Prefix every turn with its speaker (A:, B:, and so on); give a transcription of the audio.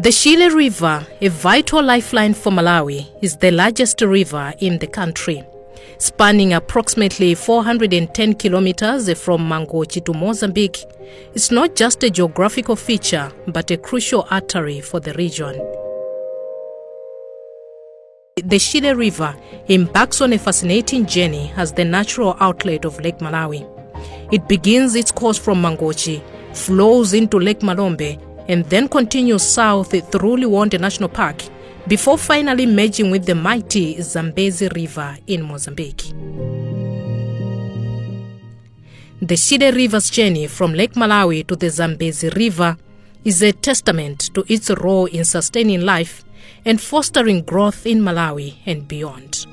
A: The Shire River, a vital lifeline for Malawi, is the largest river in the country. Spanning approximately 410 kilometers from Mangochi to Mozambique, it's not just a geographical feature, but a crucial artery for the region. The Shire River embarks on a fascinating journey as the natural outlet of Lake Malawi. It begins its course from Mangochi, flows into Lake Malombe, and then continues south through Liwonde National Park before finally merging with the mighty Zambezi River in Mozambique. The Shire River's journey from Lake Malawi to the Zambezi River is a testament to its role in sustaining life and fostering growth in Malawi and beyond.